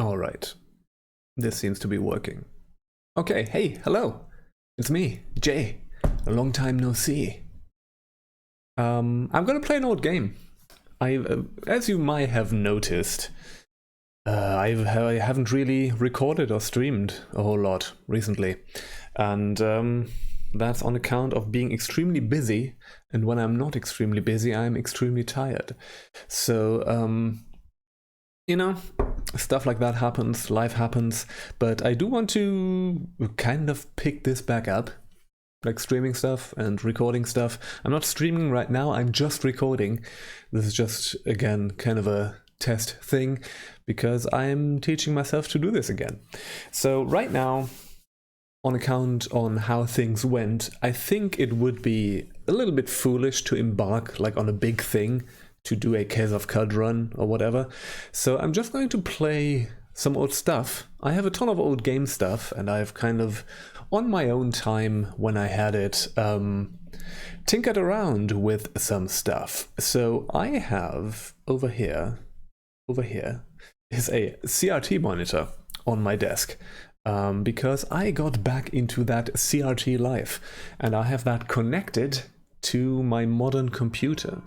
Alright, this seems to be working. Okay, hey, hello. It's me, Jay. A long time no see. I'm gonna play an old game. As you might have noticed, I haven't really recorded or streamed a whole lot recently. And that's on account of being extremely busy. And when I'm not extremely busy, I'm extremely tired. So, you know, stuff like that happens, life happens, but I do want to kind of pick this back up, like streaming stuff and recording stuff. I'm not streaming right now, I'm just recording. This is just, again, kind of a test thing, because I'm teaching myself to do this again. So right now, on account on how things went, I think it would be a little bit foolish to embark like on a big thing, to do a Case of CUD run or whatever. So I'm just going to play some old stuff. I have a ton of old game stuff, and I've kind of, on my own time when I had it, tinkered around with some stuff. So I have over here is a CRT monitor on my desk. Because I got back into that CRT life, and I have that connected to my modern computer.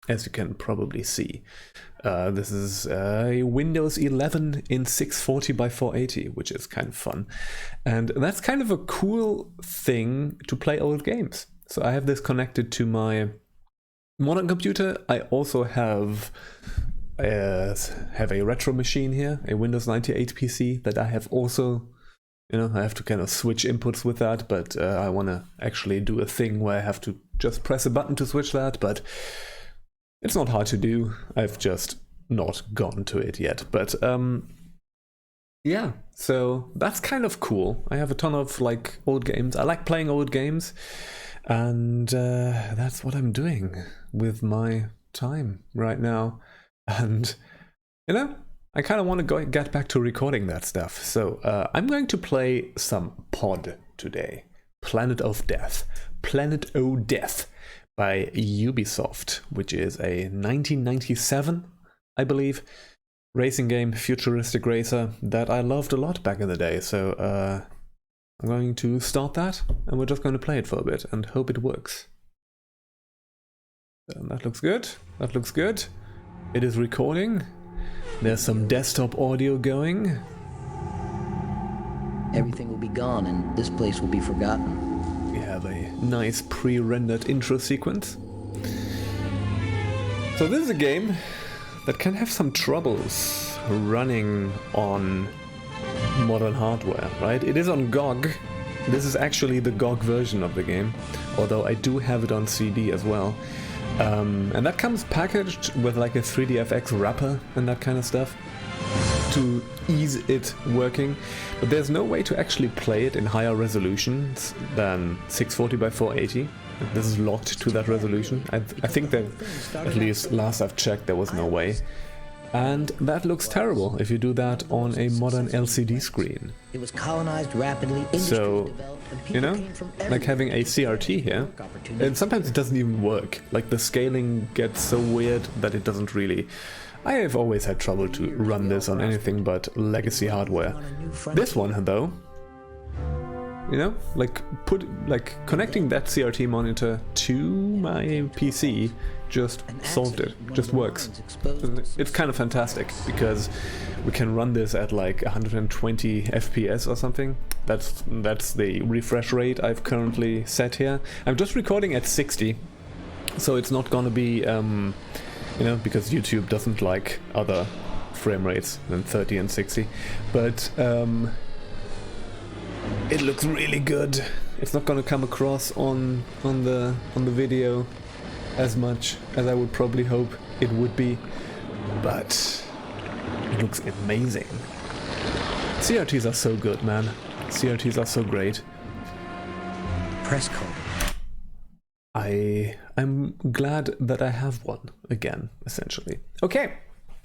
As you can probably see, this is a Windows 11 in 640 by 480, which is kind of fun. And that's kind of a cool thing to play old games. So I have this connected to my modern computer. I also have a retro machine here, a Windows 98 PC that I have also, you know, I have to kind of switch inputs with that, but I want to actually do a thing where I have to just press a button to switch that, but it's not hard to do. I've just not gone to it yet. But yeah, so that's kind of cool. I have a ton of like old games. I like playing old games, and that's what I'm doing with my time right now. And you know, I kind of want to get back to recording that stuff. So I'm going to play some P.O.D. today. Planet of Death. Planet O Death by Ubisoft, which is a 1997, I believe, racing game, futuristic racer that I loved a lot back in the day. So I'm going to start that, and we're just going to play it for a bit and hope it works. And that looks good. That looks good. It is recording. There's some desktop audio going. Everything will be gone and this place will be forgotten. We have a nice pre-rendered intro sequence. So this is a game that can have some troubles running on modern hardware, right? It is on GOG. This is actually the GOG version of the game, although I do have it on CD as well. And that comes packaged with like a 3DFX wrapper and that kind of stuff to ease it working, but there's no way to actually play it in higher resolutions than 640 by 480. This is locked to that resolution. I think that, at least last I've checked, there was no way. And that looks terrible if you do that on a modern LCD screen. It was colonized rapidly. So, you know, like having a CRT here, and sometimes it doesn't even work. Like the scaling gets so weird that it doesn't really... I have always had trouble to run this on anything but legacy hardware. This one, though, you know, like connecting that CRT monitor to my PC just solved it, just works. It's kind of fantastic because we can run this at like 120 FPS or something. That's the refresh rate I've currently set here. I'm just recording at 60, so it's not gonna be you know, because YouTube doesn't like other frame rates than 30 and 60, but it looks really good. It's not gonna come across on the video as much as I would probably hope it would be, but it looks amazing. CRTs are so good, man. CRTs are so great. Press code. I'm glad that I have one again, essentially. Okay,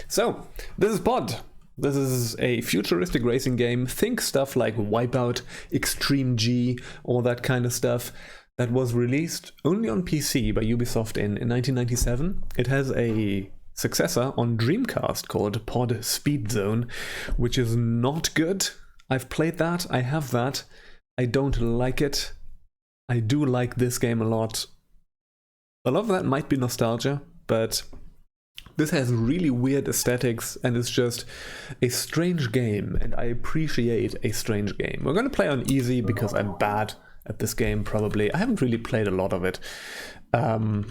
so this is P.O.D. This is a futuristic racing game. Think stuff like Wipeout, Extreme G, all that kind of stuff. That was released only on PC by Ubisoft in 1997. It has a successor on Dreamcast called P.O.D. Speed Zone, which is not good. I've played that, I have that. I don't like it. I do like this game a lot. A lot of that might be nostalgia, but this has really weird aesthetics and it's just a strange game, and I appreciate a strange game. We're going to play on easy because I'm bad at this game, probably. I haven't really played a lot of it. But...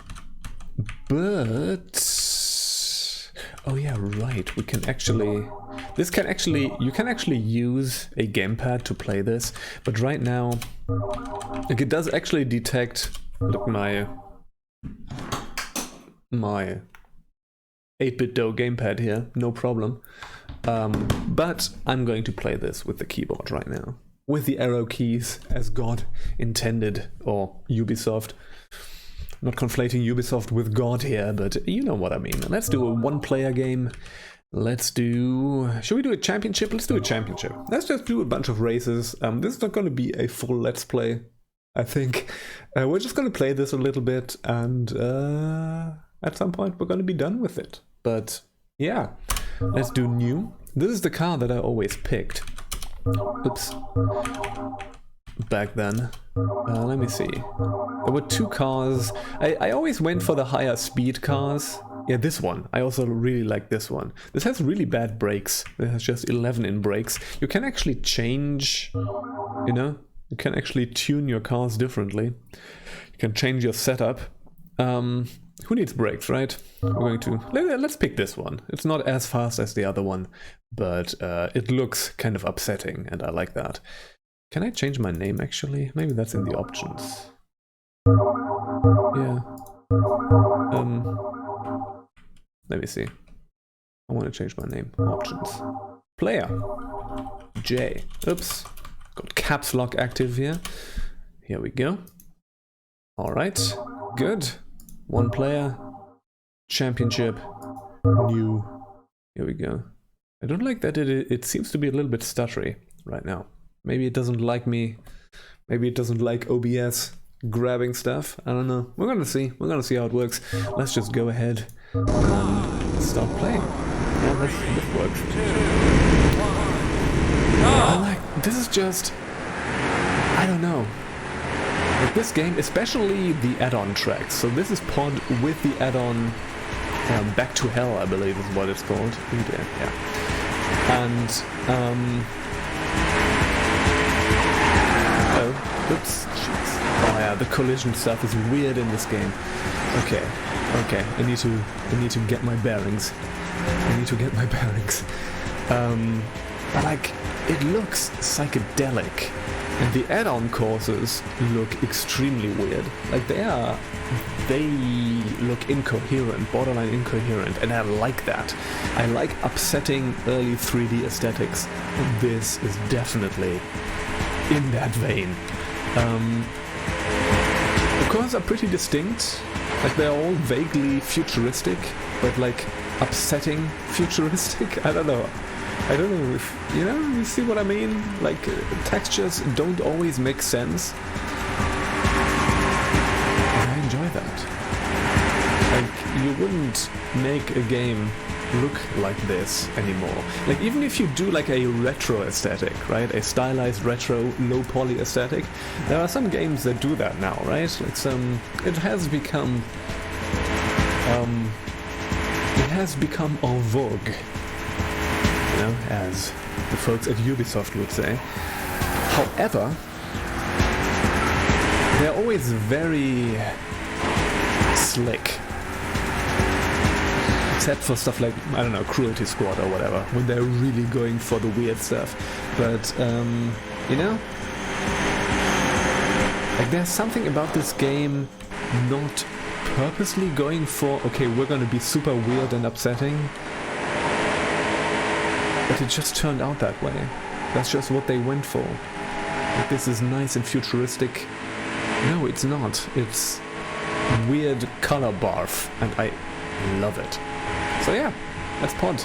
oh yeah, right, we can actually... you can actually use a gamepad to play this, but right now, like, it does actually detect, look, my 8-bit DOE gamepad here, no problem. But I'm going to play this with the keyboard right now, with the arrow keys as God intended, or Ubisoft. Not conflating Ubisoft with God here, but you know what I mean. Let's do a one-player game. Let's do... should we do a championship? Let's do a championship. Let's just do a bunch of races. This is not going to be a full Let's Play, I think. We're just going to play this a little bit, and at some point we're going to be done with it. But yeah, let's do new. This is the car that I always picked. Oops. Back then. Let me see. There were two cars. I always went for the higher speed cars. Yeah, this one. I also really like this one. This has really bad brakes. It has just 11 in brakes. You can actually change, you know? You can actually tune your cars differently. You can change your setup. Who needs brakes, right? We're going to... let's pick this one. It's not as fast as the other one, but it looks kind of upsetting, and I like that. Can I change my name, actually? Maybe that's in the options. Yeah. Let me see. I want to change my name. Options. Player. J. Oops. Got caps lock active here. Here we go. Alright. Good. One player. Championship. New. Here we go. I don't like that it seems to be a little bit stuttery right now. Maybe it doesn't like me. Maybe it doesn't like OBS grabbing stuff. I don't know. We're gonna see. We're gonna see how it works. Let's just go ahead and start playing. Yeah, this works. This is just... I don't know. Like, this game, especially the add-on tracks. So this is P.O.D. with the add-on Back to Hell, I believe is what it's called. Yeah. And... oops. Jeez. Oh yeah, the collision stuff is weird in this game. Okay. I need to get my bearings. Like, it looks psychedelic, and the add-on courses look extremely weird. Like, they look incoherent, borderline incoherent, and I like that. I like upsetting early 3D aesthetics, and this is definitely in that vein. The cars are pretty distinct. Like, they're all vaguely futuristic, but like upsetting futuristic. I don't know if you see what I mean. Like, textures don't always make sense, and I enjoy that. Like, you wouldn't make a game look like this anymore. Like, even if you do like a retro aesthetic, right? A stylized retro low poly aesthetic, there are some games that do that now, right? Like it has become en vogue, you know, as the folks at Ubisoft would say. However, they're always very slick. Except for stuff like, I don't know, Cruelty Squad or whatever, when they're really going for the weird stuff. But, you know, like, there's something about this game not purposely going for, okay, we're gonna be super weird and upsetting, but it just turned out that way. That's just what they went for. Like, this is nice and futuristic. No, it's not. It's weird color barf, and I love it. So yeah, that's P.O.D.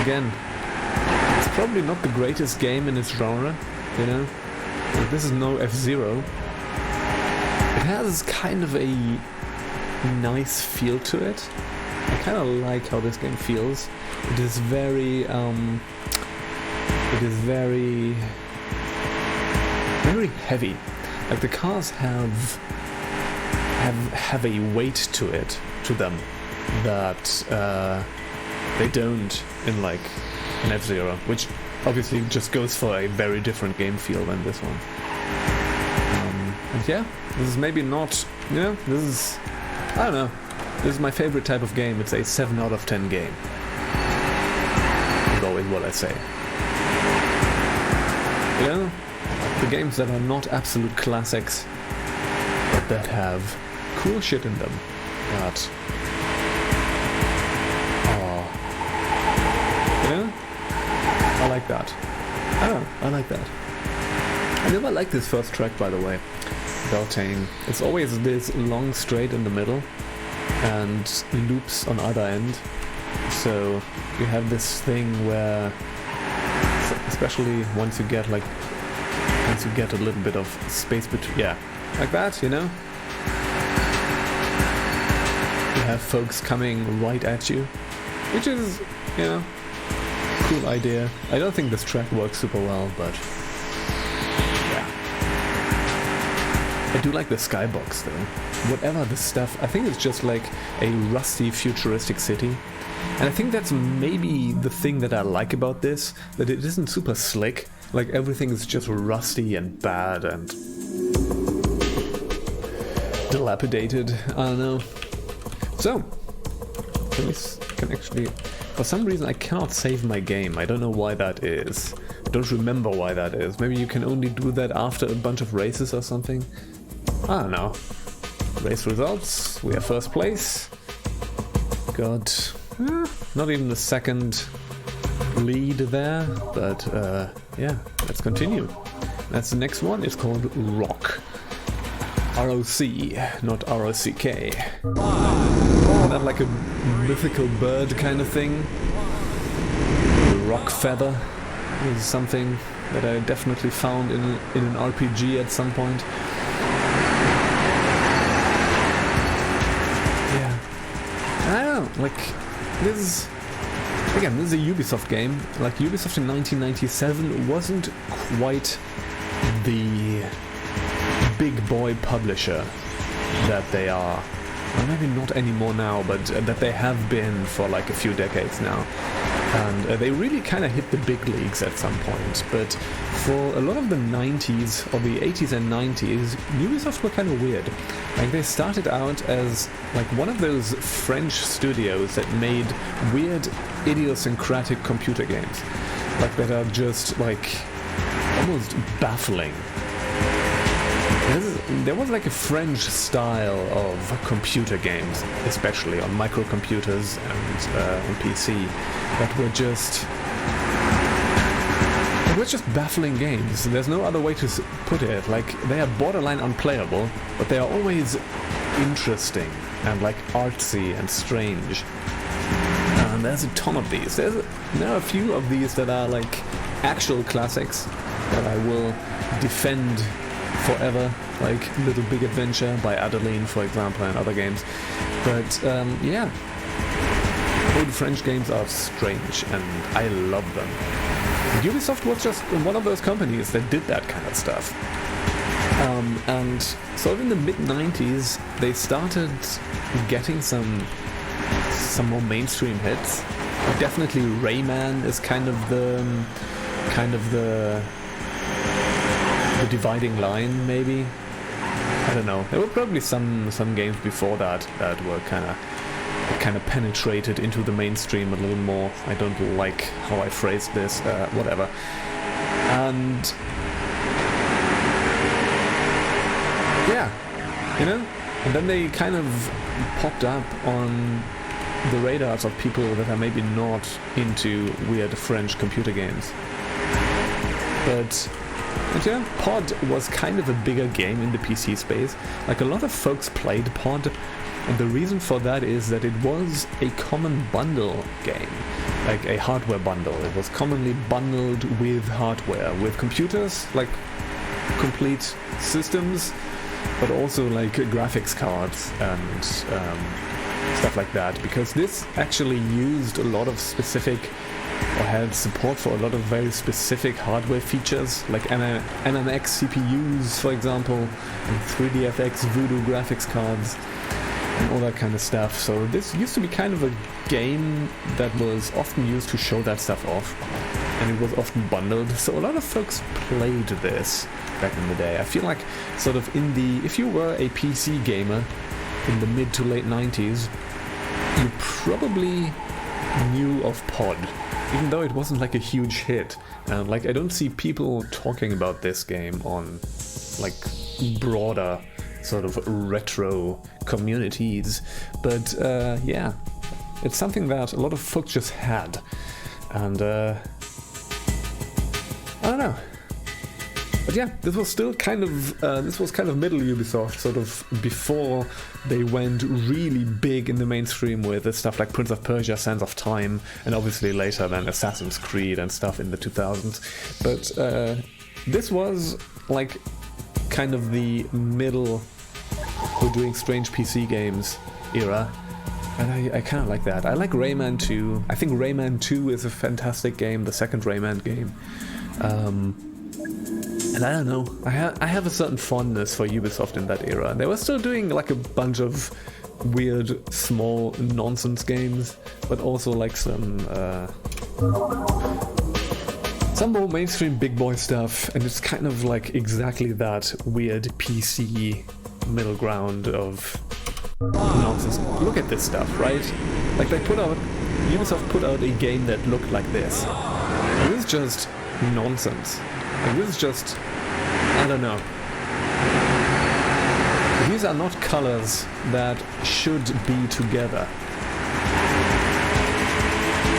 Again, it's probably not the greatest game in its genre, you know? Like, this is no F-Zero. It has kind of a nice feel to it. I kind of like how this game feels. It is very very heavy. Like the cars have a weight to them that they don't in like an F-Zero, which obviously just goes for a very different game feel than this one. And yeah, this is maybe not, I don't know, this is my favorite type of game. It's a 7 out of 10 game. Is always what I say. The games that are not absolute classics, but that have cool shit in them, that I like that. I like that. I never liked this first track, by the way. Beltane. It's always this long straight in the middle and loops on either end. So you have this thing where, especially once you get a little bit of space between, like that, You have folks coming right at you, which is, cool idea. I don't think this track works super well, but yeah. I do like the skybox though. Whatever the stuff, I think it's just like a rusty futuristic city. And I think that's maybe the thing that I like about this, that it isn't super slick. Like everything is just rusty and bad and dilapidated. I don't know. So, can actually, for some reason I cannot save my game. I don't know why that is. I don't remember why that is. Maybe you can only do that after a bunch of races or something. I don't know. Race results. We are first place. Got not even the second lead there, but yeah, let's continue. That's the next one. It's called Rock. R-O-C, not R-O-C-K. Isn't that like a mythical bird kind of thing? The rock feather is something that I definitely found in an RPG at some point. Yeah. I don't know, like, this is a Ubisoft game. Like, Ubisoft in 1997 wasn't quite the big boy publisher that they are. Well, maybe not anymore now, but that they have been for like a few decades now. And they really kind of hit the big leagues at some point. But for a lot of the 90s, or the 80s and 90s, Ubisoft were kind of weird. Like, they started out as like one of those French studios that made weird, idiosyncratic computer games. Like, that are just like almost baffling. There was like a French style of computer games, especially on microcomputers and on PC, that were just baffling games. There's no other way to put it. Like, they are borderline unplayable, but they are always interesting and like artsy and strange. And there's a ton of these. There are a few of these that are like actual classics that I will defend forever, like Little Big Adventure by Adeline, for example, and other games. But yeah, old French games are strange, and I love them. Ubisoft was just one of those companies that did that kind of stuff. And sort of in the mid-90s, they started getting some more mainstream hits. Definitely Rayman is kind of the dividing line, maybe. I don't know. There were probably some games before that were kind of penetrated into the mainstream a little more. I don't like how I phrased this. Whatever. And yeah, and then they kind of popped up on the radars of people that are maybe not into weird French computer games. But yeah, P.O.D. was kind of a bigger game in the PC space. Like, a lot of folks played P.O.D., and the reason for that is that it was a common bundle game, like a hardware bundle. It was commonly bundled with hardware, with computers, like complete systems, but also like graphics cards and stuff like that, because this actually used a lot of specific, or had support for a lot of very specific hardware features, like MMX CPUs, for example, and 3DFX Voodoo graphics cards, and all that kind of stuff. So this used to be kind of a game that was often used to show that stuff off, and it was often bundled, so a lot of folks played this back in the day. I feel like sort of if you were a PC gamer in the mid to late 90s, you probably knew of P.O.D, even though it wasn't like a huge hit. Like, I don't see people talking about this game on like broader sort of retro communities, but yeah, it's something that a lot of folks just had, and I don't know. But yeah, this was still kind of middle Ubisoft, sort of before they went really big in the mainstream with the stuff like Prince of Persia, Sands of Time, and obviously later then Assassin's Creed and stuff in the 2000s. But this was like kind of the middle, we're doing strange PC games era. And I kind of like that. I like Rayman 2. I think Rayman 2 is a fantastic game, the second Rayman game. And I don't know, I have a certain fondness for Ubisoft in that era. They were still doing like a bunch of weird, small nonsense games, but also like some more mainstream big boy stuff, and it's kind of like exactly that weird PC middle ground of nonsense. Look at this stuff, right? Like Ubisoft put out a game that looked like this. And this is just nonsense. Like, this is just, I don't know. These are not colors that should be together.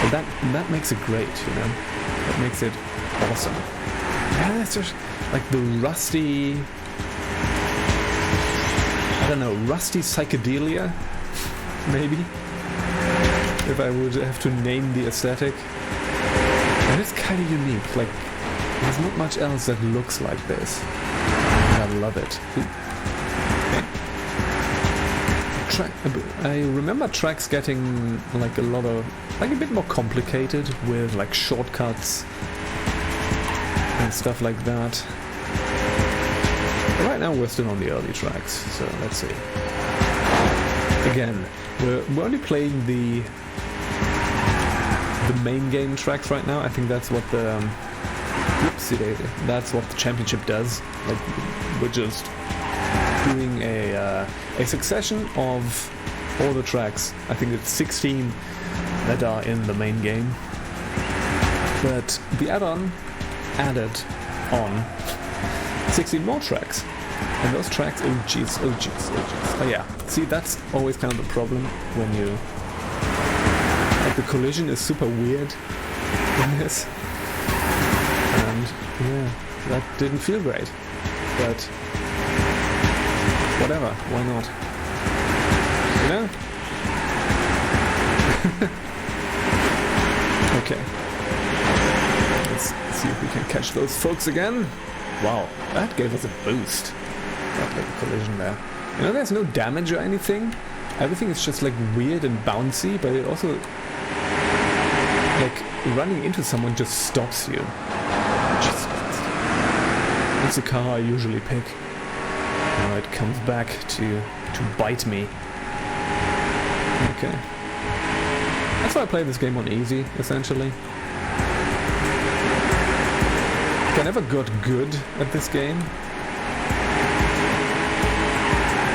But that makes it great, you know? That makes it awesome. Yeah, it's just like the rusty, I don't know, rusty psychedelia, maybe? If I would have to name the aesthetic. And it's kind of unique, like, there's not much else that looks like this. I love it. Okay. I remember tracks getting like a bit more complicated with like shortcuts and stuff like that. But right now we're still on the early tracks, so let's see. Again, we're only playing the main game tracks right now. I think that's what that's what the championship does. Like, we're just doing a succession of all the tracks. I think it's 16 that are in the main game. But the add-on added on 16 more tracks. And those tracks, oh jeez. Oh yeah, see, that's always kind of the problem when you... Like, the collision is super weird in this. And yeah, that didn't feel great, but whatever, why not? You know? Okay. Let's see if we can catch those folks again. Wow, that gave us a boost. That little collision there. You know, there's no damage or anything. Everything is just like weird and bouncy, but it also, like, running into someone just stops you. It's the car I usually pick. Now it comes back to bite me. Okay. That's why I play this game on easy, essentially. I never got good at this game.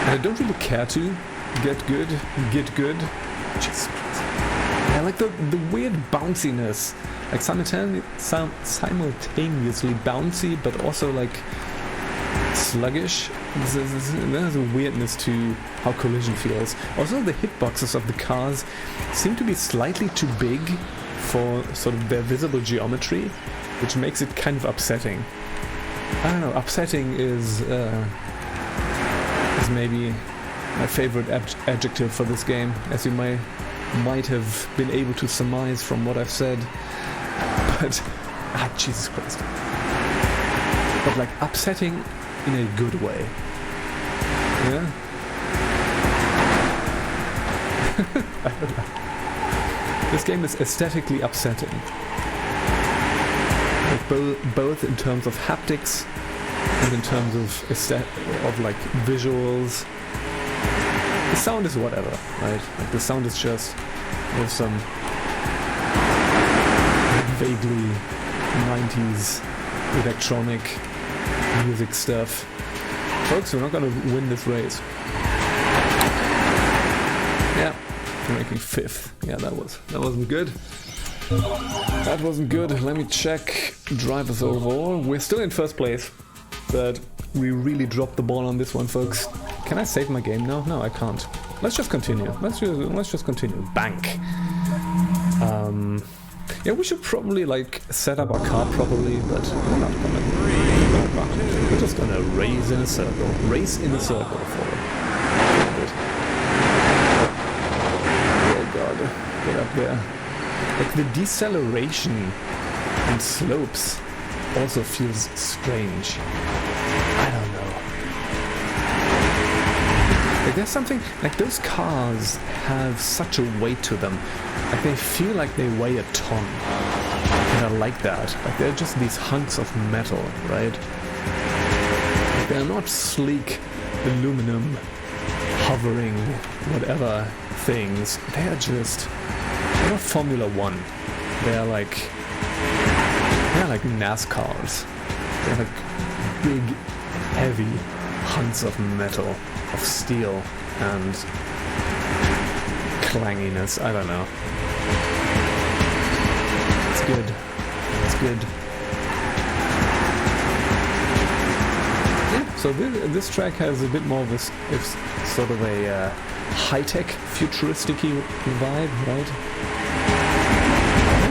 And I don't really care to get good. Just, I like the weird bounciness. Like simultaneously bouncy, but also like sluggish. There's a weirdness to how Collision feels. Also, the hitboxes of the cars seem to be slightly too big for sort of their visible geometry, which makes it kind of upsetting. I don't know, upsetting is maybe my favorite adjective for this game, as you might have been able to surmise from what I've said. But, Jesus Christ. But like, upsetting in a good way. Yeah? This game is aesthetically upsetting. Like both in terms of haptics and in terms of like visuals. The sound is whatever, right? Like the sound is just with some vaguely 90s electronic music stuff. Folks, we're not gonna win this race. Yeah, we're making 5th. Yeah, that wasn't good. That wasn't good. Let me check drivers overall. We're still in 1st place, but we really dropped the ball on this one, folks. Can I save my game now? No, I can't. Let's just continue. Let's just continue. Bank. Yeah, we should probably like set up our car properly, but we're not gonna. We're just gonna race in a circle. Race in a circle for it. Oh god, get up there. Like the deceleration and slopes also feels strange. I don't know. Like there's something, like those cars have such a weight to them. Like they feel like they weigh a ton. And I like that. Like they're just these hunks of metal, right? Like they're not sleek aluminum hovering whatever things. They're not Formula One. They're like NASCARs. They're like big, heavy hunks of metal, of steel, and clanginess. I don't know. It's good. It's good. Yeah, so this track has a bit more of this, it's sort of a high-tech, futuristic-y vibe, right?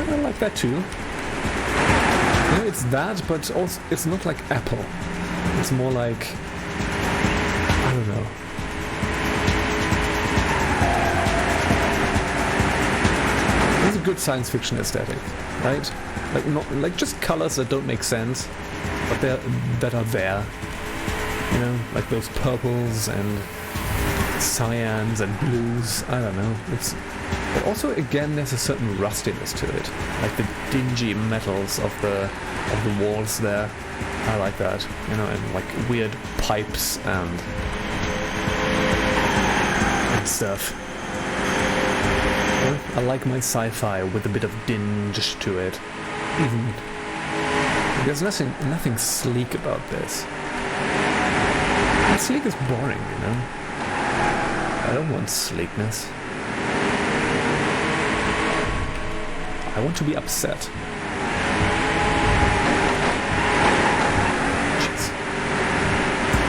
I like that too. You know, it's that, but also it's not like Apple. It's more like, I don't know. It's a good science fiction aesthetic, right? Like not like just colors that don't make sense, but that are there. You know, like those purples and cyans and blues. I don't know. But also again, there's a certain rustiness to it, like the dingy metals of the walls there. I like that, you know, and like weird pipes and stuff. Yeah, I like my sci-fi with a bit of dinge to it. Even there's nothing sleek about this. And sleek is boring, you know. I don't want sleekness. I want to be upset. Jeez.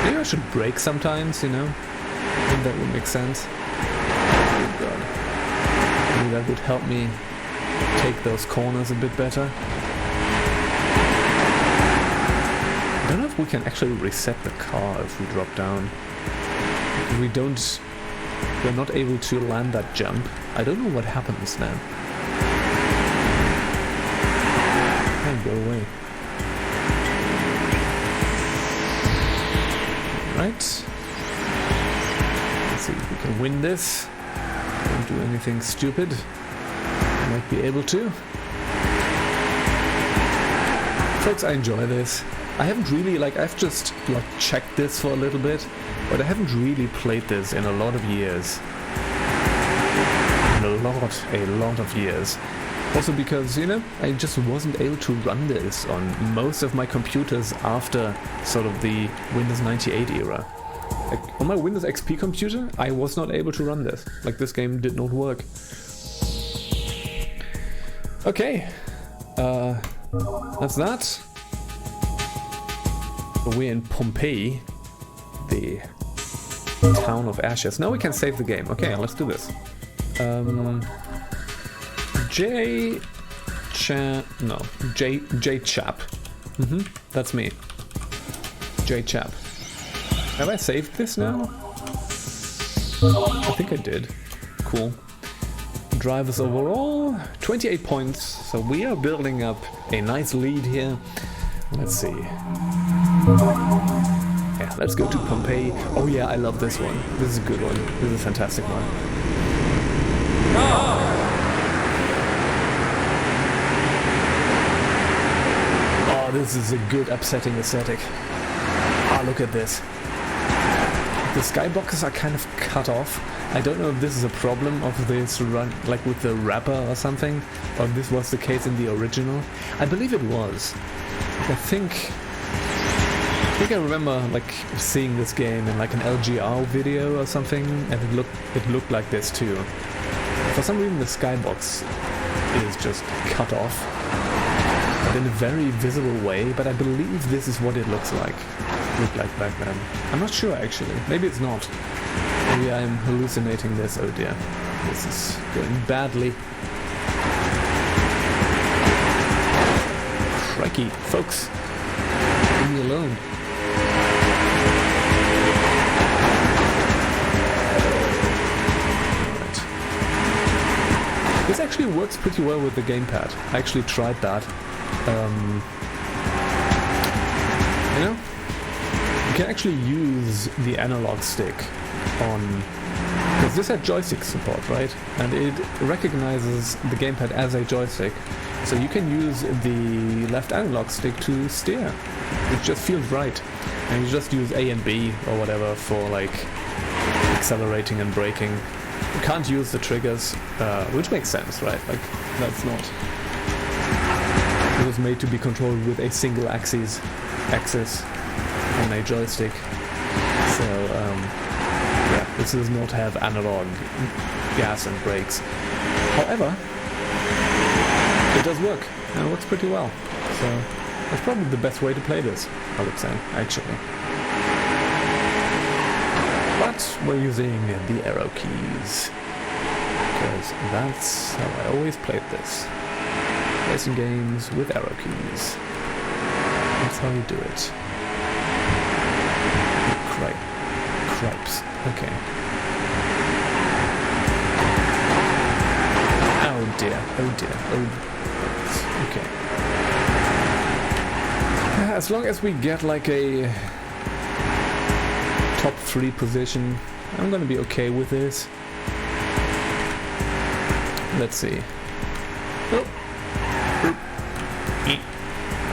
Maybe I should brake sometimes, you know? I think that would make sense. Oh god. Maybe that would help me take those corners a bit better. I don't know if we can actually reset the car if we drop down. If we're not able to land that jump. I don't know what happens then. Go away. Right. Let's see if we can win this. Don't do anything stupid. Might be able to. Folks, I enjoy this. I haven't really, I've just, checked this for a little bit, but I haven't really played this in a lot of years. A lot of years. Also because, I just wasn't able to run this on most of my computers after sort of the Windows 98 era. Like, on my Windows XP computer, I was not able to run this. Like, this game did not work. Okay. That's that. We're in Pompeii, the town of ashes. Now we can save the game. Okay, let's do this. J Chap. That's me. J Chap. Have I saved this now? I think I did. Cool. Drivers overall, 28 points. So we are building up a nice lead here. Let's see. Yeah, let's go to Pompeii. Oh yeah, I love this one. This is a good one. This is a fantastic one. Oh, this is a good upsetting aesthetic. Oh, look at this. The skyboxes are kind of cut off. I don't know if this is a problem of this run, like with the wrapper or something, or if this was the case in the original. I believe it was. I think I remember like seeing this game in like an LGR video or something, and it looked like this too. For some reason, the skybox is just cut off, but in a very visible way. But I believe this is what it looked like back then. I'm not sure actually. Maybe it's not. Maybe I'm hallucinating this. Oh dear, this is going badly. Crikey, folks, leave me alone. Right. This actually works pretty well with the gamepad. I actually tried that. You know? You can actually use the analog stick on, because this had joystick support, right? And it recognizes the gamepad as a joystick, so you can use the left analog stick to steer. It just feels right, and you just use A and B or whatever for like accelerating and braking. You can't use the triggers, which makes sense, right? Like that's not. It was made to be controlled with a single axis on a joystick. So yeah, this does not have analog gas and brakes. However, it does work, and it works pretty well. So that's probably the best way to play this, I would say, actually. But we're using the arrow keys, because that's how I always played this. Racing games with arrow keys. That's how you do it. Cripes. Okay. Oh dear. Okay. As long as we get like a top 3 position, I'm gonna be okay with this. Let's see. Oh.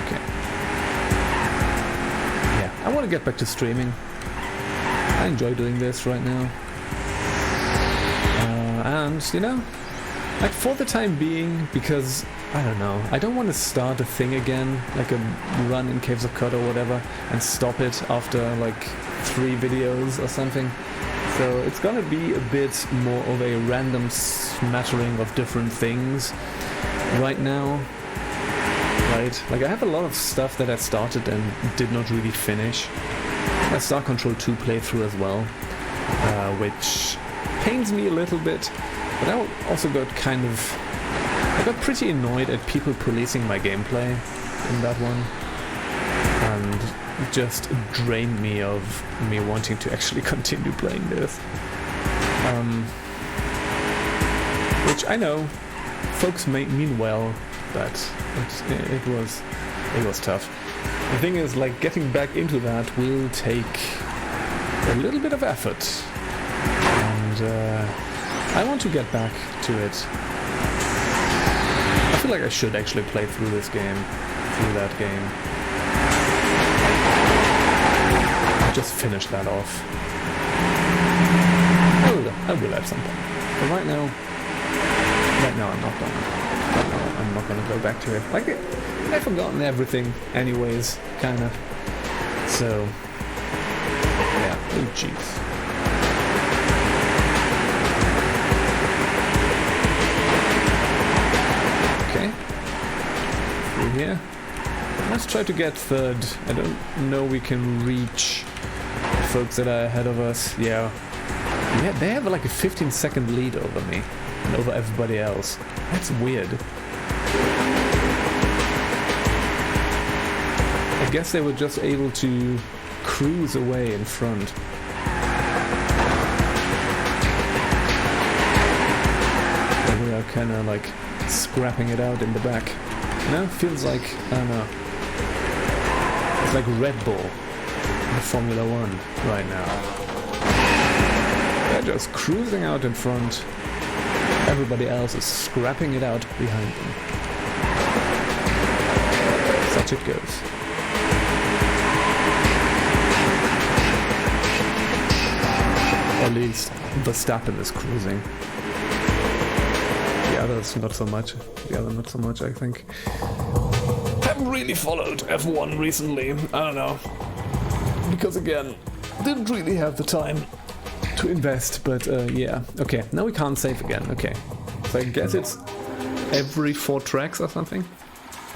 Okay. Yeah, I want to get back to streaming. I enjoy doing this right now. And, you know, like for the time being, because, I don't know, I don't want to start a thing again, like a run in Caves of Cod or whatever, and stop it after like 3 videos or something. So it's gonna be a bit more of a random smattering of different things right now. Right? Like I have a lot of stuff that I started and did not really finish. A Star Control 2 playthrough as well, which pains me a little bit, but I also got I got pretty annoyed at people policing my gameplay in that one, and just drained me of me wanting to actually continue playing this. Which I know, folks may mean well, but it was tough. The thing is, like, getting back into that will take a little bit of effort, and I want to get back to it. I feel like I should actually play through that game. Just finish that off. I will at some point. But right now I'm not gonna. I'm not gonna go back to it. Like, I've forgotten everything anyways, kinda. So, yeah. Oh, jeez. Okay. Through here. Let's try to get third. I don't know we can reach the folks that are ahead of us. Yeah, they have like a 15-second lead over me and over everybody else. That's weird. I guess they were just able to cruise away in front. But we are kind of like scrapping it out in the back. You know, feels like, I don't know, it's like Red Bull in Formula 1 right now. They're just cruising out in front. Everybody else is scrapping it out behind them. Such it goes. At least Verstappen is cruising. The others not so much. The other not so much, I think. Haven't really followed F1 recently. I don't know. Because again, didn't really have the time to invest, but yeah. Okay, now we can't save again. Okay. So I guess it's every 4 tracks or something.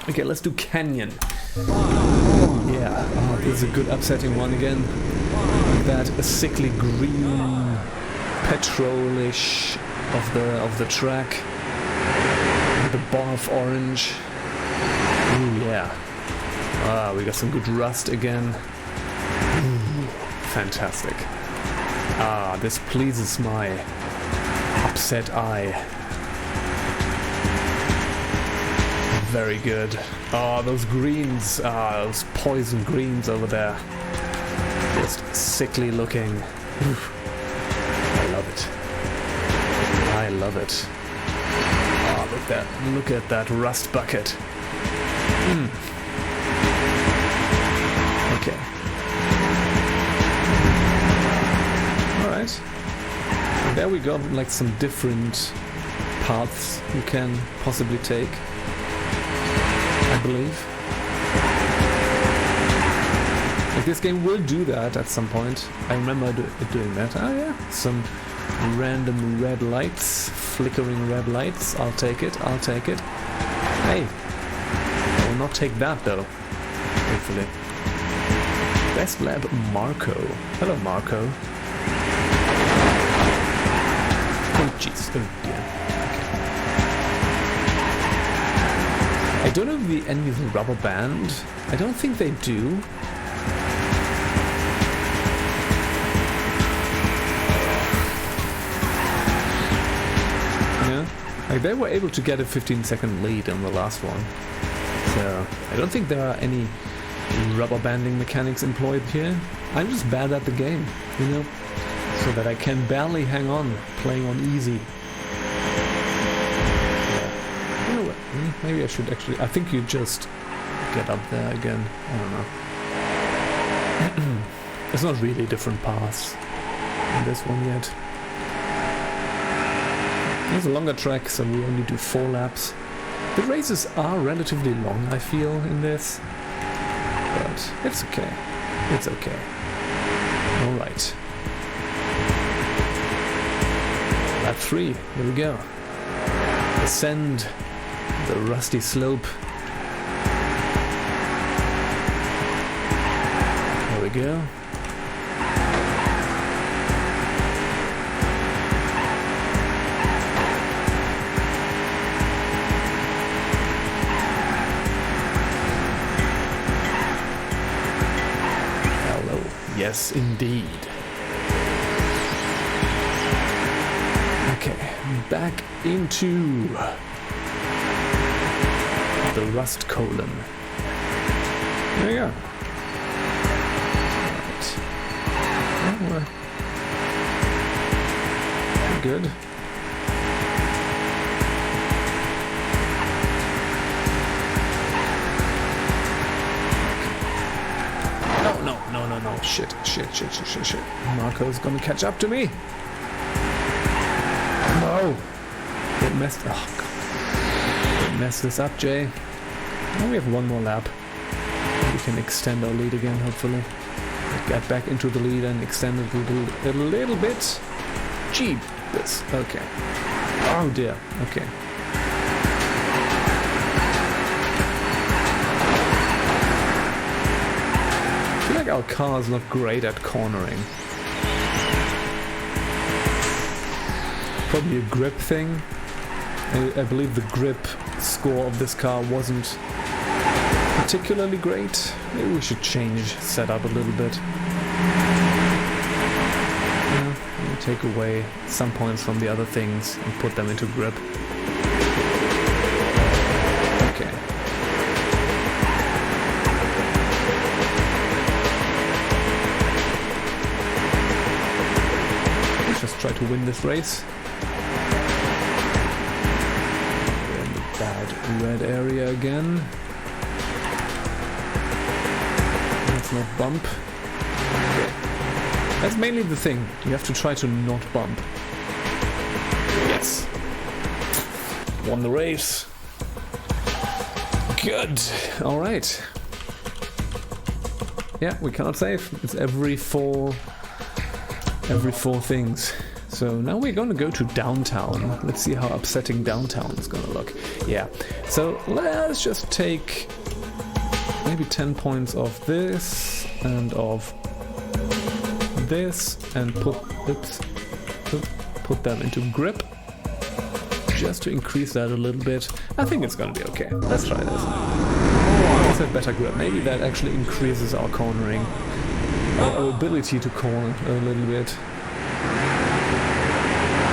Okay, let's do Canyon. Yeah, oh, this is a good upsetting one again. That sickly green, petrolish of the track. The bar of orange. Ooh, yeah. Ah, we got some good rust again. Ooh, fantastic. Ah, this pleases my upset eye. Very good. Ah, those greens. Ah, those poison greens over there. Just sickly looking. Oof. I love it. I love it. Ah, look at that rust bucket. Okay. Alright. There we got like some different paths you can possibly take, I believe. Like this game will do that at some point. I remember doing that. Oh yeah, some random red lights, flickering red lights. I'll take it, I'll take it. Hey, I will not take that though, hopefully. Best lab, Marco. Hello, Marco. Oh jeez, oh dear. Okay. I don't know if the enemies rubber band. I don't think they do. Like they were able to get a 15-second lead in the last one. So I don't think there are any rubber banding mechanics employed here. I'm just bad at the game, you know, so that I can barely hang on playing on easy. Yeah. You know what? Maybe I should actually. I think you just get up there again. I don't know. It's not really different paths in this one yet. It's a longer track, so we only do 4 laps. The races are relatively long, I feel, in this. But it's okay. It's okay. Alright. Lap 3, here we go. Ascend the rusty slope. There we go. Yes, indeed. Okay, back into the rust colon. There you go. Alright. Well, we're good. No, shit. Marco's gonna catch up to me. No. Don't mess this up, Jay. Now we have one more lap. We can extend our lead again, hopefully. Get back into the lead and extend it a little bit. Jeepers. Okay. Oh dear. Okay. Our car is not great at cornering. Probably a grip thing. I believe the grip score of this car wasn't particularly great. Maybe we should change setup a little bit. Yeah, we'll take away some points from the other things and put them into grip. Okay. Let's just try to win this race. Red area again. Let's not bump. Okay. That's mainly the thing. You have to try to not bump. Yes. Won the race. Good. Alright. Yeah, we cannot save. It's every four things. So now we're gonna go to downtown. Let's see how upsetting downtown is gonna look. Yeah. So let's just take maybe 10 points of this and of this and put them into grip. Just to increase that a little bit. I think it's gonna be okay. Let's try this. Let's have better grip. Maybe that actually increases our cornering. Our ability to corner a little bit.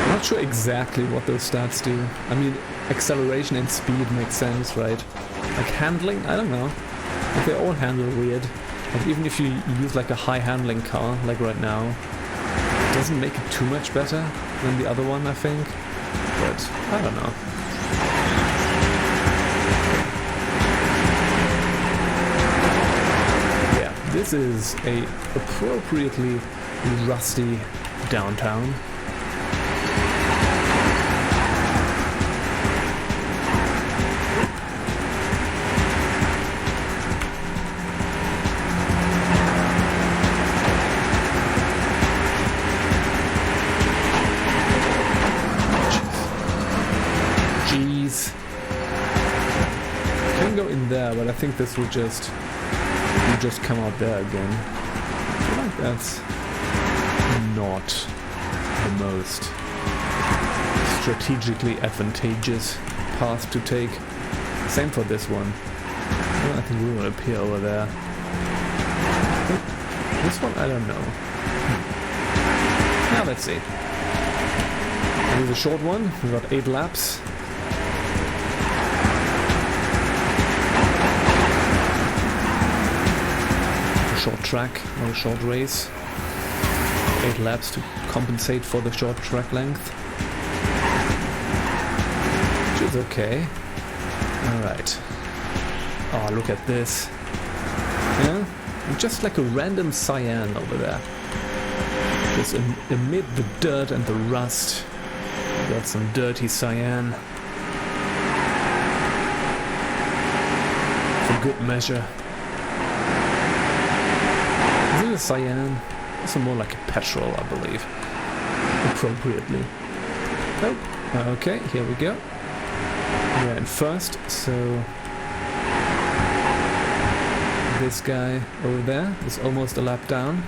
I'm not sure exactly what those stats do. I mean, acceleration and speed makes sense, right? Like handling, I don't know. Like they all handle weird. Like even if you use like a high handling car, like right now, it doesn't make it too much better than the other one, I think. But I don't know. Yeah, this is a appropriately rusty downtown. There, but I think this will just come out there again. I feel like that's not the most strategically advantageous path to take. Same for this one. I think we will appear over there. This one, I don't know. Now let's see. This is a short one. We've got 8 laps. Short track, not a short race. 8 laps to compensate for the short track length. Which is okay. Alright. Oh, look at this. Yeah? Just like a random cyan over there. Just amid the dirt and the rust. Got some dirty cyan. For good measure. Cyan. This is more like a petrol, I believe. Appropriately. Oh, okay, here we go. We're in first, so this guy over there is almost a lap down.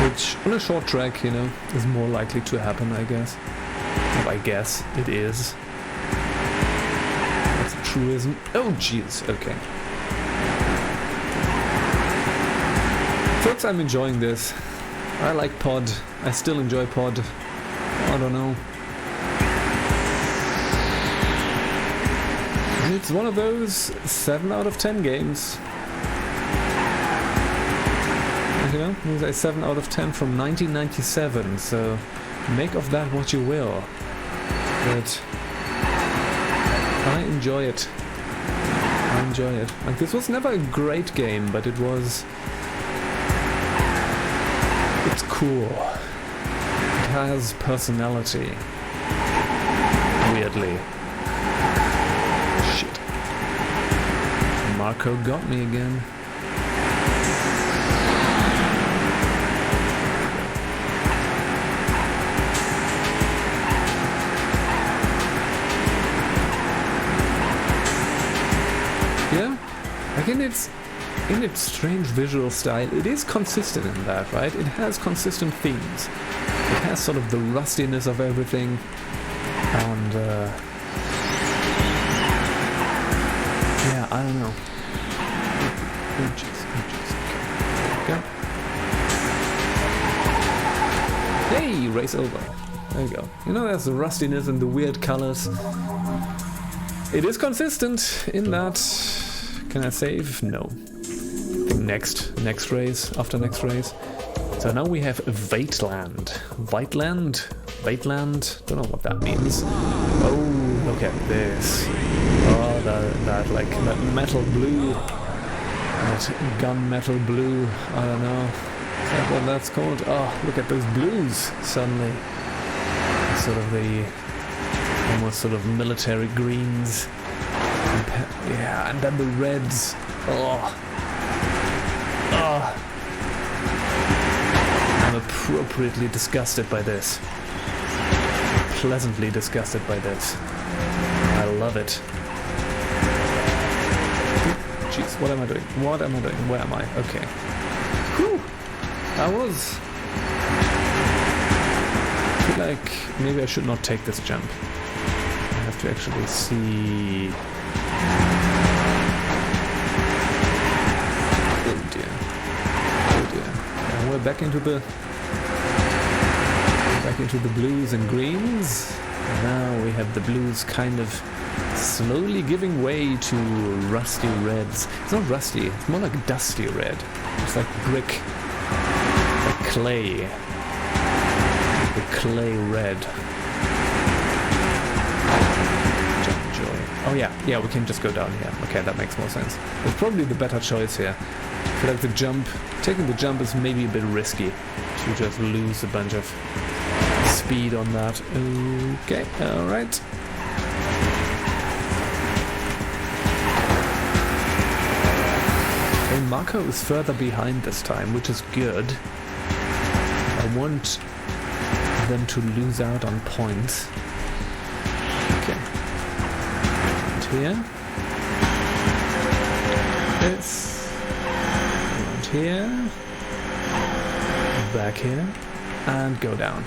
Which, on a short track, you know, is more likely to happen, I guess. Well, I guess it is. Truism. Oh jeez, okay. Folks, I'm enjoying this. I like P.O.D. I still enjoy P.O.D. I don't know. It's one of those 7 out of 10 games. You know, it's a 7 out of 10 from 1997, so make of that what you will. But I enjoy it. I enjoy it. Like, this was never a great game, but it was... It's cool. It has personality. Weirdly. Shit. Marco got me again. Like in its strange visual style, it is consistent in that, right? It has consistent themes. It has sort of the rustiness of everything, and yeah, I don't know. Oh jeez, okay. Hey, race over. There you go. You know, there's the rustiness and the weird colors. It is consistent in that. Can I save? No. I think next race, after next race. So now we have Vateland. Vateland? Don't know what that means. Oh, look at this. Oh, that like that metal blue. That gunmetal blue. I don't know. Is that what that's called? Oh, look at those blues suddenly. Sort of the almost sort of military greens. Yeah, and then the reds. Oh. Oh. I'm appropriately disgusted by this. Pleasantly disgusted by this. I love it. Jeez, what am I doing? What am I doing? Where am I? Okay. Whew! I feel like maybe I should not take this jump. I have to actually see... Oh dear. Oh dear. And we're back into the blues and greens. And now we have the blues kind of slowly giving way to rusty reds. It's not rusty, it's more like dusty red. It's like brick, like clay. The clay red. Oh yeah, we can just go down here. Okay, that makes more sense. It's probably the better choice here. I feel like taking the jump is maybe a bit risky to just lose a bunch of speed on that. Okay, alright. Okay, Marco is further behind this time, which is good. I want them to lose out on points. Okay. And here. This. And here. Back here. And go down.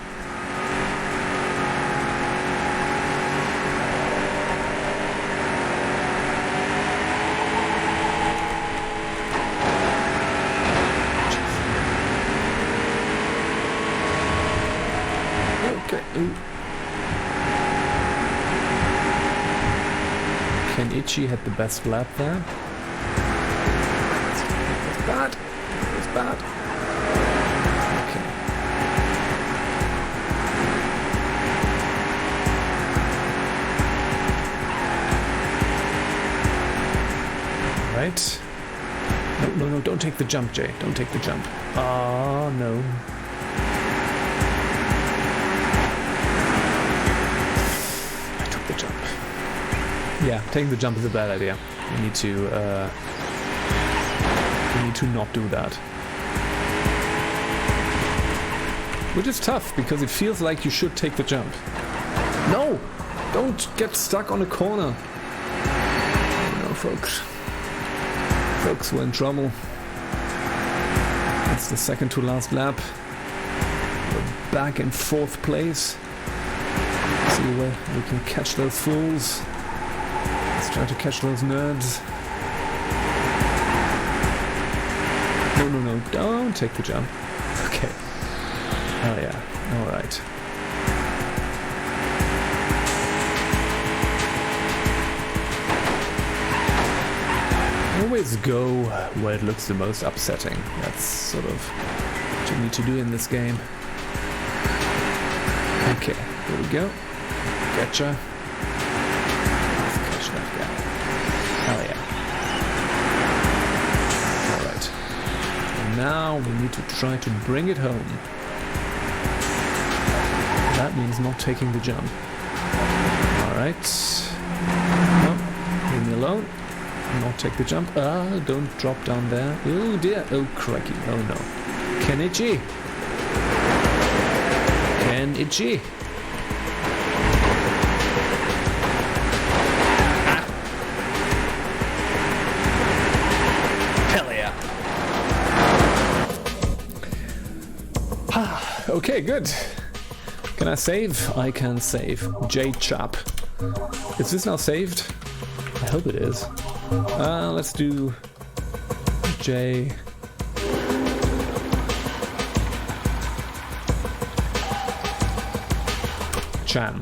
Kenichi had the best lap there. It's bad. It's bad. Okay. Right. No, don't take the jump, Jay. Don't take the jump. Oh, no. Yeah, taking the jump is a bad idea. We need to not do that. Which is tough, because it feels like you should take the jump. No! Don't get stuck on a corner. No, folks. Folks, we're in trouble. It's the second to last lap. We're back in 4th place. See where we can catch those fools. Let's try to catch those nerds. No, don't take the jump. Okay. Oh yeah, alright. Always go where it looks the most upsetting. That's sort of what you need to do in this game. Okay, here we go. Gotcha. Oh yeah. Alright. And now we need to try to bring it home. That means not taking the jump. Alright. No, leave me alone. Not take the jump. Don't drop down there. Oh dear. Oh crikey. Oh no. Kenichi. Kenichi. Okay, good. Can I save? I can save. J-Chap. Is this now saved? I hope it is. Let's do J. Chan.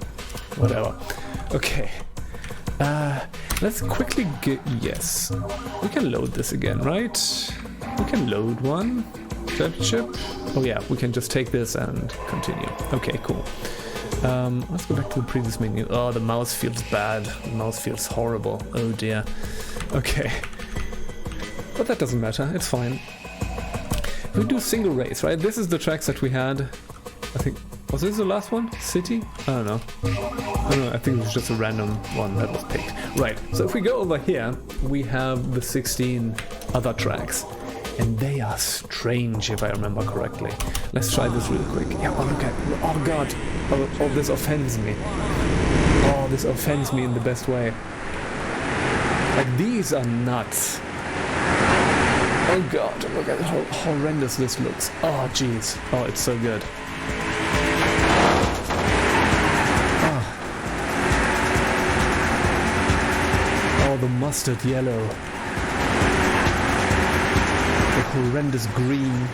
Whatever. Okay. Let's quickly get... Yes. We can load this again, right? We can load one. Championship? Oh yeah, we can just take this and continue. Okay, cool. Let's go back to the previous menu. Oh, the mouse feels bad. The mouse feels horrible. Oh dear. Okay. But that doesn't matter, it's fine. We do single race, right? This is the tracks that we had. I think, was this the last one? City? I don't know. I don't know, I think it was just a random one that was picked. Right, so if we go over here, we have the 16 other tracks. And they are strange, if I remember correctly. Let's try this real quick. Yeah, oh look at, oh god. Oh, this offends me. Oh, this offends me in the best way. Like, these are nuts. Oh god, look at how horrendous this looks. Oh jeez. Oh, it's so good. Oh, the mustard yellow. The horrendous green,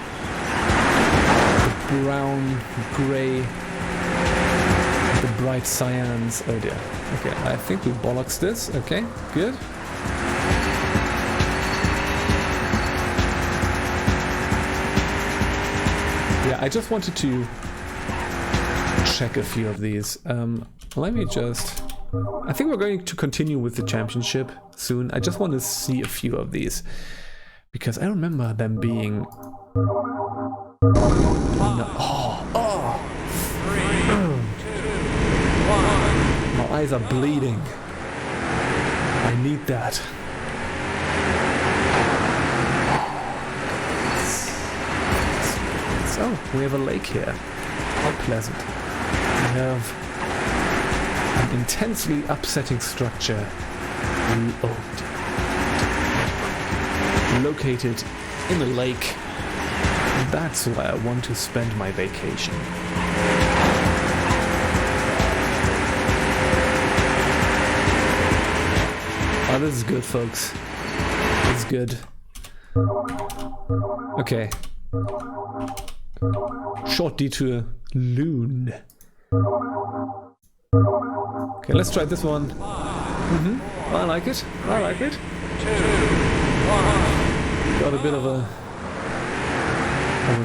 the brown, grey, the bright cyans. Oh dear. Okay, I think we bollocks this. Okay, good. Yeah, I just wanted to check a few of these. Let me just... I think we're going to continue with the championship soon. I just want to see a few of these. Because I remember them being... No. Oh! 3, 2, 1. My eyes are bleeding. I need that. So, we have a lake here. How pleasant. We have an intensely upsetting structure. Located in a lake. That's where I want to spend my vacation. Oh, this is good, folks. This is good. Okay. Short detour, Loon. Okay, let's try this one. I like it. I like it. 2, 1. Got a bit of a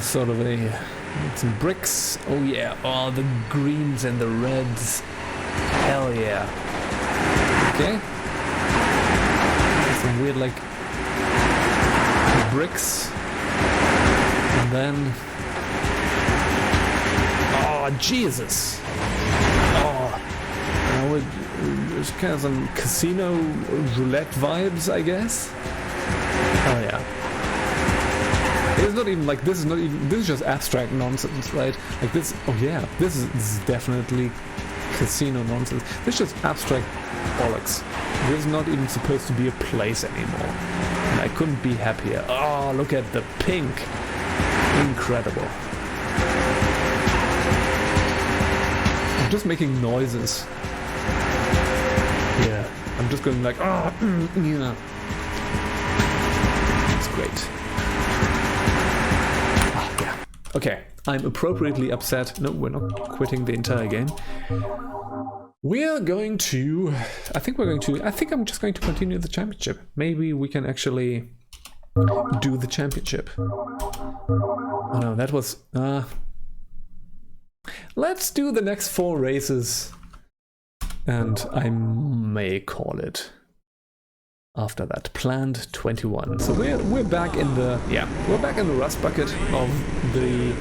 sort of a some bricks. Oh yeah. Oh, the greens and the reds. Hell yeah. Okay. Some weird like bricks, and then oh Jesus. Oh, it's kind of some casino roulette vibes, I guess. Oh yeah. It's not even like this is just abstract nonsense, right? Like this. Oh yeah, this is definitely casino nonsense. This is just abstract bollocks. This is not even supposed to be a place anymore. And I couldn't be happier. Oh, look at the pink. Incredible. I'm just making noises. Yeah, I'm just going like, oh, yeah. It's great. Oh, yeah. Okay, I'm appropriately upset. No, we're not quitting the entire game. We're going to... I think I'm just going to continue the championship. Maybe we can actually do the championship. Oh no, that was... let's do the next 4 races. And I may call it after that. Planned 21. So we're back in the... Yeah, we're back in the rust bucket of the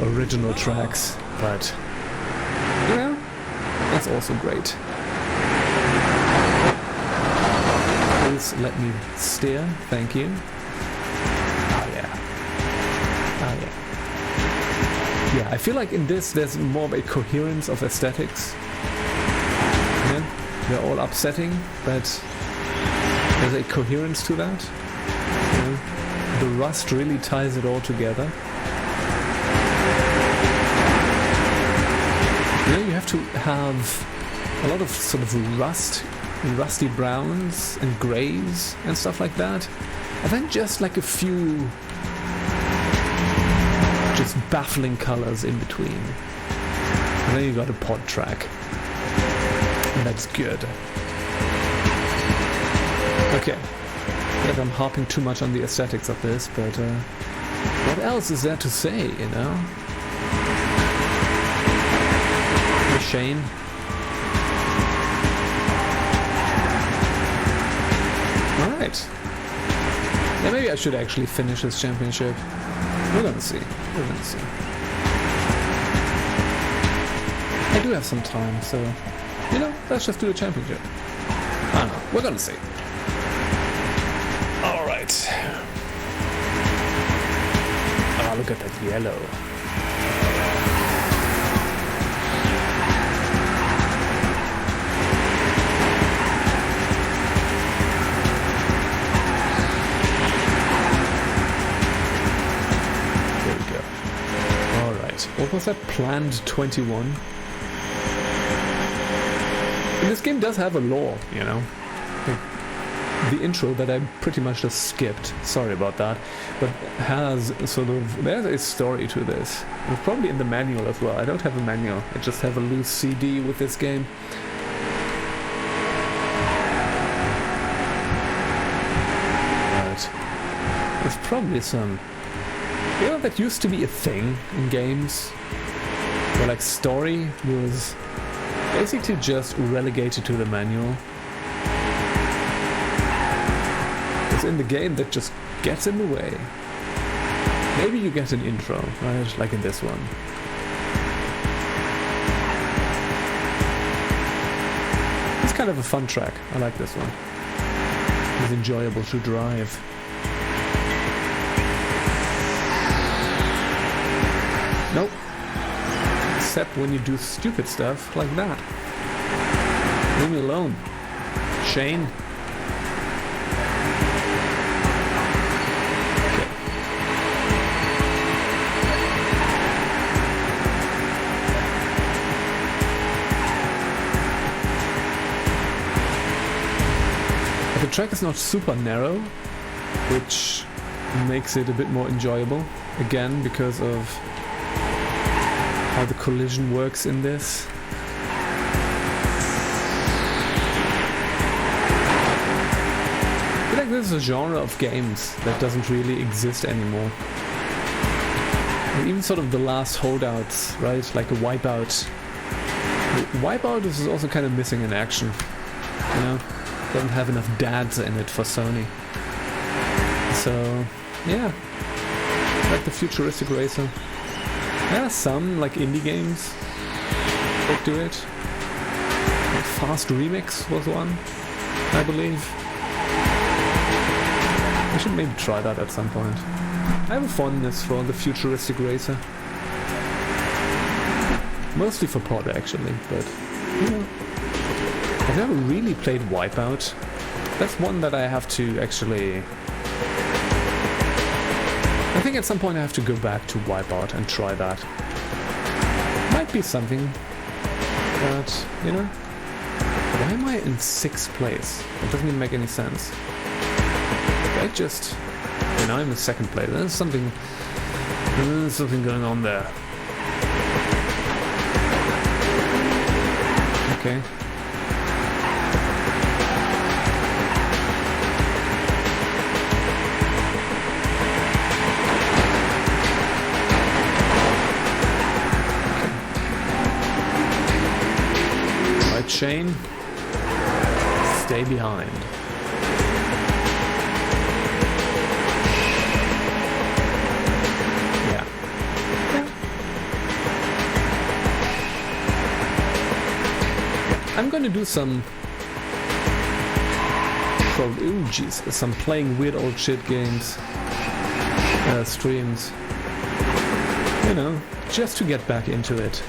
original tracks. But, you know, that's also great. Please let me steer, thank you. Oh yeah. Oh yeah. Yeah, I feel like in this there's more of a coherence of aesthetics. Yeah, they're all upsetting, but there's a coherence to that. You know, the rust really ties it all together. You know, you have to have a lot of sort of rusty browns and greys and stuff like that, and then just like a few just baffling colors in between, and then you got a pod track, and that's good. Okay, I feel like I'm harping too much on the aesthetics of this, but What else is there to say, you know? Shane. Alright. Yeah, maybe I should actually finish this championship. We're gonna see. We're gonna see. I do have some time, so, you know, let's just do the championship. I don't know. We're gonna see. Alright. Ah, look at that yellow. What was that? Planned 21? And this game does have a lore, you know. The intro that I pretty much just skipped, sorry about that, but has sort of, there's a story to this. It's probably in the manual as well. I don't have a manual, I just have a loose CD with this game. Right. There's probably some... You know, that used to be a thing in games, where like story was basically just relegated to the manual. It's in the game that just gets in the way. Maybe you get an intro, right, like in this one. It's kind of a fun track, I like this one. It's enjoyable to drive. Nope. Except when you do stupid stuff like that. Leave me alone. Shane. Okay. But the track is not super narrow, which makes it a bit more enjoyable. Again, because of how the collision works in this. I feel like this is a genre of games that doesn't really exist anymore. And even sort of the last holdouts, right? Like a Wipeout. Wipeout is also kind of missing in action. You know? Doesn't have enough dads in it for Sony. So, yeah. Like the futuristic racer. Yeah, some like indie games that do it. Like Fast Remix was one, I believe. I should maybe try that at some point. I have a fondness for the futuristic racer. Mostly for P.O.D. actually, but you know. I've never really played Wipeout. That's one that I have to actually... I think at some point I have to go back to Wipeout and try that. Might be something, but, you know, why am I in 6th place? It doesn't even make any sense. I just, you know, I'm in 2nd place. There's something going on there. Okay. Shane, stay behind. Yeah. I'm gonna do some some playing weird old shit games, streams. You know, just to get back into it.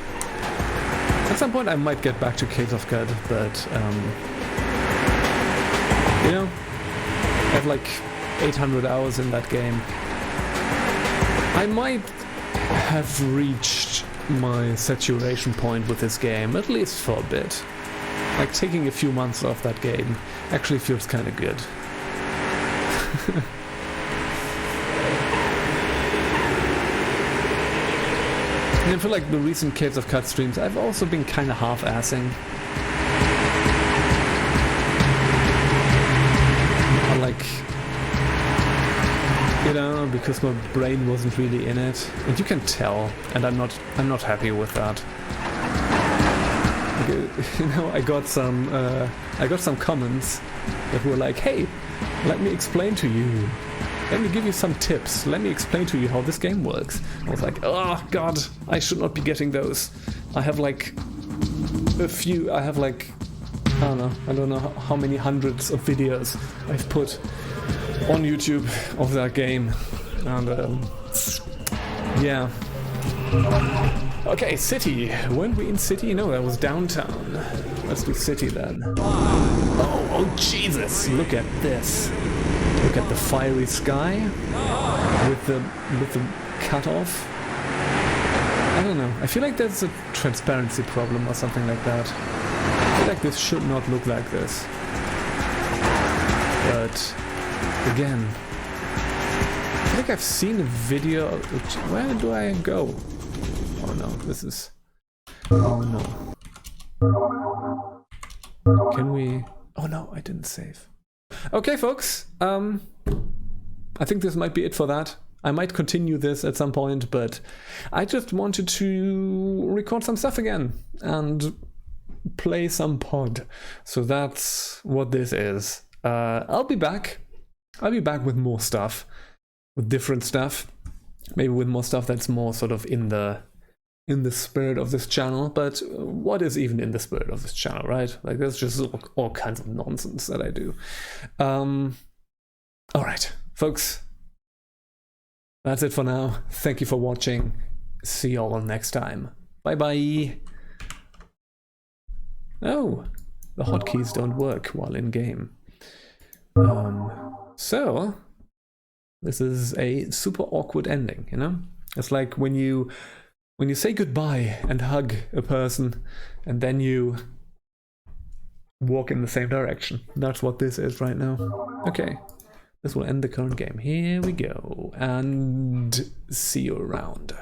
At some point I might get back to Caves of God, but, you know, I have like 800 hours in that game. I might have reached my saturation point with this game, at least for a bit. Like taking a few months off that game actually feels kind of good. And for like the recent Caves of Cut streams, I've also been kind of half-assing. Or like You know, because my brain wasn't really in it, and you can tell, and I'm not happy with that. You know, I got some comments that were like, "Hey, let me explain to you. Let me give you some tips. Let me explain to you how this game works." I was like, "Oh God, I should not be getting those. I have like a few. I have like I don't know how many hundreds of videos I've put on YouTube of that game, and yeah." Okay, city. Weren't we in city? No, that was downtown. Let's do city then. Oh Jesus! Look at this. Look at the fiery sky with the cutoff. I don't know. I feel like there's a transparency problem or something like that. I feel like this should not look like this. But again, I think I've seen a video. Where do I go? Oh no, this is... Oh no. Can we... Oh no, I didn't save. Okay, folks. I think this might be it for that. I might continue this at some point, but I just wanted to record some stuff again and play some pod. So that's what this is. I'll be back. I'll be back with more stuff, with different stuff. Maybe with more stuff that's more sort of in the spirit of this channel. But what is even in the spirit of this channel, right? Like, there's just all kinds of nonsense that I do. All right, folks. That's it for now. Thank you for watching. See you all next time. Bye bye. Oh, the hotkeys don't work while in game. So this is a super awkward ending, you know? It's like when you say goodbye and hug a person and then you walk in the same direction. That's what this is right now. Okay. This will end the current game. Here we go. And see you around.